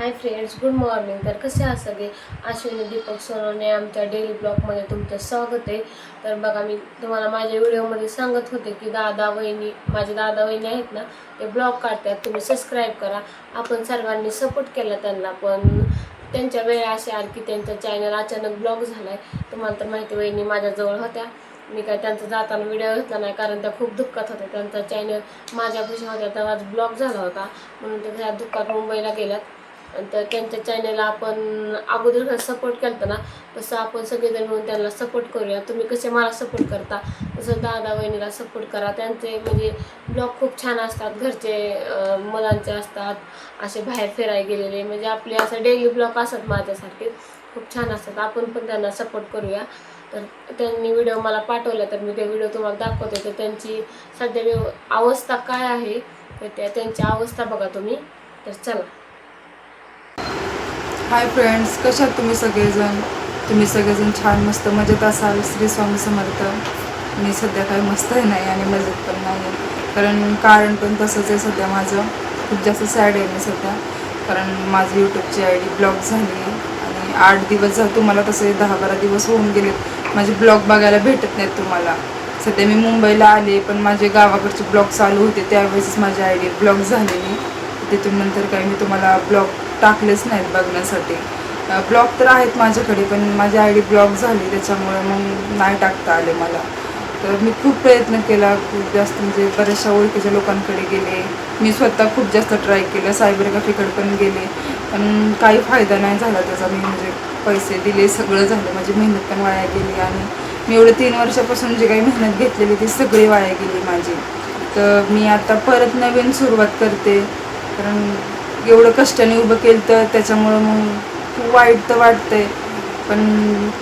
Hi friends, good morning. तर कसे आहात सगळे? अश्विनी दीपक सोनवणे आमच्या डेली ब्लॉगमध्ये तुमचं स्वागत आहे. तर बघा, मी तुम्हाला माझ्या व्हिडिओमध्ये सांगत होते की माझे दादा वहिनी आहेत ना, ते ब्लॉग काढतात. तुम्ही सबस्क्राईब करा. आपण सर्वांनी सपोर्ट केला त्यांना, पण त्यांच्या वेळ अशी आली की त्यांचा चॅनल अचानक ब्लॉक झाला आहे. तुम्हाला तर माहिती, वहिनी माझ्याजवळ होत्या. मी काय त्यांचा जाताना व्हिडिओ घेतला नाही, कारण त्या खूप दुःखात होत्या. त्यांचा चॅनल माझ्यापाशी होत्या तेव्हाच ब्लॉक झाला होता, म्हणून त्या दुःखात मुंबईला गेल्यात. तर त्यांच्या चॅनलला आपण अगोदर सपोर्ट केला ना, तसं आपण सगळेजण मिळून त्यांना सपोर्ट करूया. तुम्ही कसे मला सपोर्ट करता तसं दादा वहिनीला सपोर्ट करा. त्यांचे म्हणजे ब्लॉग खूप छान असतात. घरचे मुलांचे असतात, असे बाहेर फिरायला गेलेले, म्हणजे आपले असं डेली ब्लॉग असतात माझ्यासारखे, खूप छान असतात. आपण पण त्यांना सपोर्ट करूया. तर त्यांनी व्हिडिओ मला पाठवला, तर मी ते व्हिडिओ तुम्हाला दाखवते. तर त्यांची सध्या अवस्था काय आहे, तर त्यांची अवस्था बघा तुम्ही. तर चला. हाय फ्रेंड्स, कशा आहात तुम्ही सगळेजण? तुम्ही सगळेजण छान मस्त मजेत असाल. श्री स्वामी समर्थ. मी सध्या काही मस्त नाही आणि मजेत पण नाही, कारण पण तसंच आहे. सध्या माझं खूप जास्त सॅड आहे मी सध्या, कारण माझी यूट्यूबची आय डी ब्लॉक झाली आहे आणि 8 दिवस झाले. तुम्हाला तसे 10-12 दिवस होऊन गेलेत माझे ब्लॉग बघायला भेटत नाहीत तुम्हाला. सध्या मी मुंबईला आले, पण माझे गावाकडचे ब्लॉग चालू होते त्यावेळेस माझी आय डी ब्लॉक झालेली. तिथून नंतर काही मी तुम्हाला ब्लॉग टाकलेच नाहीत बघण्यासाठी. ब्लॉग तर आहेत माझ्याकडे, पण माझी आय डी ब्लॉक झाली, त्याच्यामुळे मग नाही टाकता आले मला. तर मी खूप प्रयत्न केला, खूप जास्त म्हणजे बऱ्याचशा ओळखीच्या लोकांकडे गेले. मी स्वतः खूप जास्त ट्राय केलं, सायबर कॅफेकडे पण गेले, पण काही फायदा नाही झाला त्याचा. मी म्हणजे पैसे दिले, सगळं झालं, माझी मेहनत पण वाया गेली आणि मी एवढं 3 वर्षापासून जे काही मेहनत घेतलेली ती सगळी वाया गेली माझी. तर मी आता परत नवीन सुरुवात करते, कारण एवढं कष्टाने उभं केलं तर त्याच्यामुळं मग खूप वाईट तर वाटतंय. पण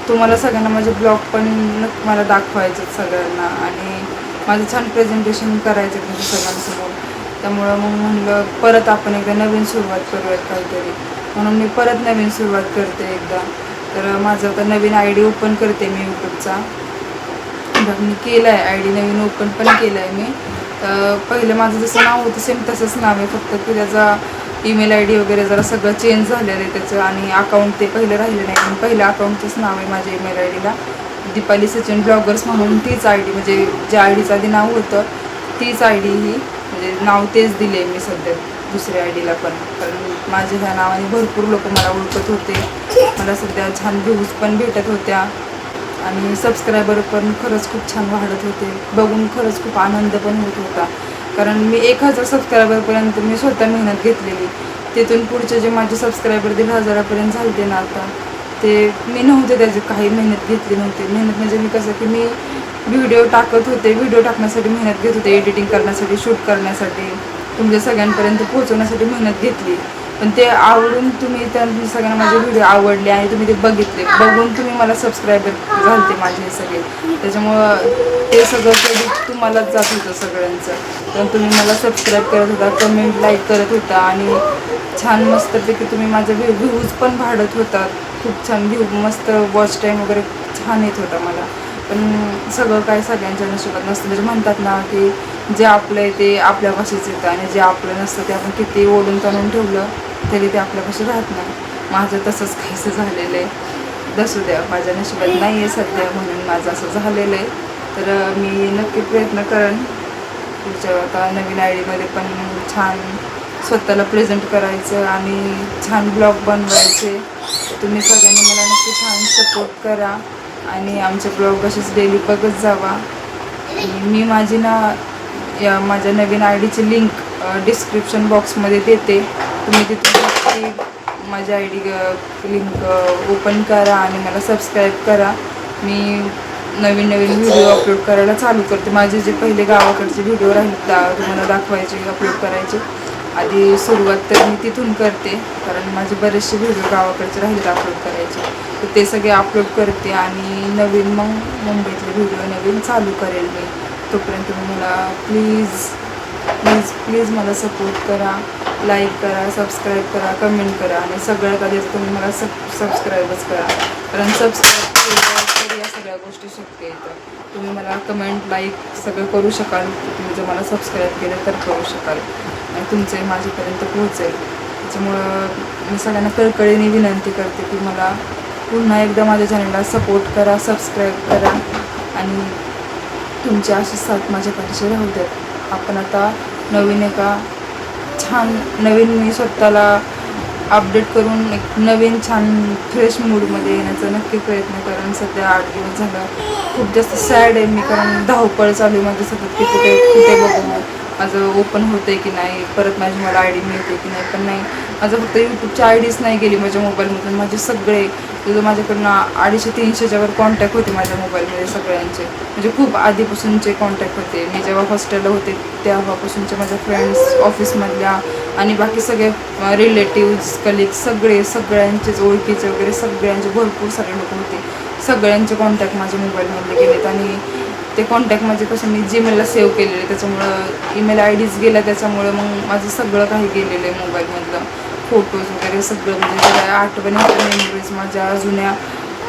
तुम्हाला सगळ्यांना माझे ब्लॉग पण मला दाखवायचे सगळ्यांना आणि माझं छान प्रेझेंटेशन करायचं तुमच्या सगळ्यांसमोर. त्यामुळं मग म्हणलं परत आपण एकदा नवीन सुरुवात करूयात काहीतरी, म्हणून मी परत नवीन सुरुवात करते एकदा. तर माझं आता नवीन आय डी ओपन करते मी यूट्यूबचा. मी केलं आहे आय डी, नवीन ओपन पण केलं आहे मी. पहिलं माझं जसं नाव होतं सेम तसंच नाव आहे, फक्त की त्याचा ईमेल आय डी वगैरे जरा सगळं चेंज झालेलं आहे त्याचं, आणि अकाउंट ते पहिलं राहिलं नाही. पण पहिल्या अकाउंटचंच नाव आहे माझ्या ईमेल आय डीला, दीपाली सचिन ब्लॉगर्स म्हणून. तीच आय डी, म्हणजे ज्या आय डीचं आधी नाव होतं तीच आय डी ही, म्हणजे नाव तेच दिले आहे मी सध्या दुसऱ्या आय डीला पण. कारण माझ्या ह्या नावाने भरपूर लोक मला ओळखत होते, मला सध्या छान व्ह्यूज पण भेटत होत्या आणि सबस्क्रायबर पण खरंच खूप छान वाढत होते. बघून खरंच खूप आनंद पण होत होता, कारण मी 1000 सबस्क्रायबरपर्यंत मी स्वतः मेहनत घेतलेली. तिथून पुढचे जे माझे सबस्क्रायबर 1500पर्यंत झाले ना आता, ते मी नव्हते त्याची काही मेहनत घेतली नव्हती. मेहनत म्हणजे मी कसं की मी व्हिडिओ टाकत होते, व्हिडिओ टाकण्यासाठी मेहनत घेत होते, एडिटिंग करण्यासाठी, शूट करण्यासाठी, तुमच्या सगळ्यांपर्यंत पोहोचवण्यासाठी मेहनत घेतली. पण ते आवडून तुम्ही सगळ्यांना माझे व्हिडिओ आवडले आणि तुम्ही ते बघितले, बघून तुम्ही मला सबस्क्रायबर झालते माझे हे सगळे. त्याच्यामुळं ते सगळं क्रेडिट तुम्हालाच जात होतं सगळ्यांचं. तर तुम्ही मला सबस्क्राईब करत होता, कमेंट लाईक करत होता आणि छान मस्तपैकी तुम्ही माझे व्ह्यूज पण वाढत होता. खूप छान व्ह्यू, मस्त वॉच टाईम वगैरे छान येत होता मला. पण सगळं काय सगळ्यांच्या नशिबात नसतं. म्हणजे म्हणतात ना की जे आपलं आहे ते आपल्यापाशीच येतं आणि जे आपलं नसतं ते आपण किती ओढून ताणून ठेवलं तरी ते आपल्यापाशी राहत नाही. माझं तसंच काहीसं झालेलं आहे. दसू द्या, माझ्या नशिबात नाही आहे सध्या, म्हणून माझं असं झालेलं आहे. तर मी नक्की प्रयत्न करेन पुढच्या आता नवीन आय डीमध्ये पण छान स्वतःला प्रेझेंट करायचं आणि छान ब्लॉग बनवायचे. तुम्ही सगळ्यांनी मला नक्की छान सपोर्ट करा आणि आमचे ब्लॉग असेच डेली बघत जावा. आणि मी माझी माझ्या नवीन आय डीची लिंक डिस्क्रिप्शन बॉक्समध्ये देते. तुम्ही तिथून नक्की माझ्या आय डी लिंक ओपन करा आणि मला सबस्क्राईब करा. मी नवीन व्हिडिओ अपलोड करायला चालू करते. माझे जे पहिले गावाकडचे व्हिडिओ राहिले तुम्हाला दाखवायचे, अपलोड करायचे, आधी सुरुवात तर मी तिथून करते, कारण माझे बरेचसे व्हिडिओ गावाकडचे राहिले अपलोड करायचे. तर ते सगळे अपलोड करते आणि नवीन मग मुंबईतले व्हिडिओ नवीन चालू करेल मी. तोपर्यंत तुम्ही मला प्लीज मला सपोर्ट करा, लाईक करा, सबस्क्राईब करा, कमेंट करा आणि सगळ्यात आधी तुम्ही मला सबस्क्राईबच करा, कारण सबस्क्राईब केलं तर या सगळ्या गोष्टी शक्य येतात. तुम्ही मला कमेंट, लाईक सगळं करू शकाल. तुम्ही जर मला सबस्क्राईब केलं तर करू शकाल आणि तुमचंही माझ्यापर्यंत पोहोचेल. त्याच्यामुळं मी सगळ्यांना कळकळीने विनंती करते की मला पुन्हा एकदा माझ्या चॅनलला सपोर्ट करा, सबस्क्राईब करा आणि तुमची अशी साथ माझ्या पाठीशी राहू द्यात. आपण आता नवीन नवीन मी स्वतःला अपडेट करून एक नवीन छान फ्रेश मूडमध्ये येण्याचा नक्की प्रयत्न करेन. सध्या 8 दिवस झालं खूप जास्त सॅड आहे मी, कारण धावपळ चालू आहे माझं सतत की कुठे बघू माझं ओपन होतं की नाही, परत मला आय डी मिळते की नाही. पण नाही, माझं फक्त यूट्यूबची आय डीच नाही गेली माझ्या मोबाईलमधून. माझे सगळे तुझं माझ्याकडनं 250-300च्या वर कॉन्टॅक्ट होते माझ्या मोबाईलमध्ये सगळ्यांचे, म्हणजे खूप आधीपासूनचे कॉन्टॅक्ट होते. मी जेव्हा हॉस्टेलला होते तेव्हापासूनच्या माझ्या फ्रेंड्स, ऑफिसमधल्या आणि बाकी सगळे रिलेटिव्ज, कलिग्स सगळ्यांचेच ओळखीचे वगैरे सगळ्यांचे भरपूर सारे लोक होते. सगळ्यांचे कॉन्टॅक्ट माझ्या मोबाईलमधले गेलेत आणि ते कॉन्टॅक्ट माझे कसं मी जीमेलला सेव्ह केलेले, त्याच्यामुळं ईमेल आय डीज गेल्या, त्याच्यामुळं मग माझं सगळं काही गेलेलं आहे मोबाईलमधलं, फोटोज वगैरे सगळं, म्हणजे सगळ्या आठवणी, मेमरीज माझ्या जुन्या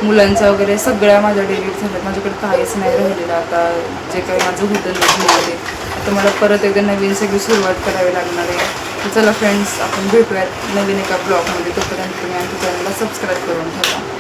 मुलांच्या वगैरे सगळ्या माझ्या डिलीट झाल्यात. माझ्याकडे काहीच नाही राहिलेलं आता, जे काही माझं होतं न्यूजमध्ये. आता मला परत एकदा नवीन सगळी सुरुवात करावी लागणार आहे. तर चला फ्रेंड्स, आपण भेटूयात नवीन एका ब्लॉगमध्ये. तोपर्यंत तुम्ही आमच्या चॅनलला सबस्क्राईब करून ठेवा.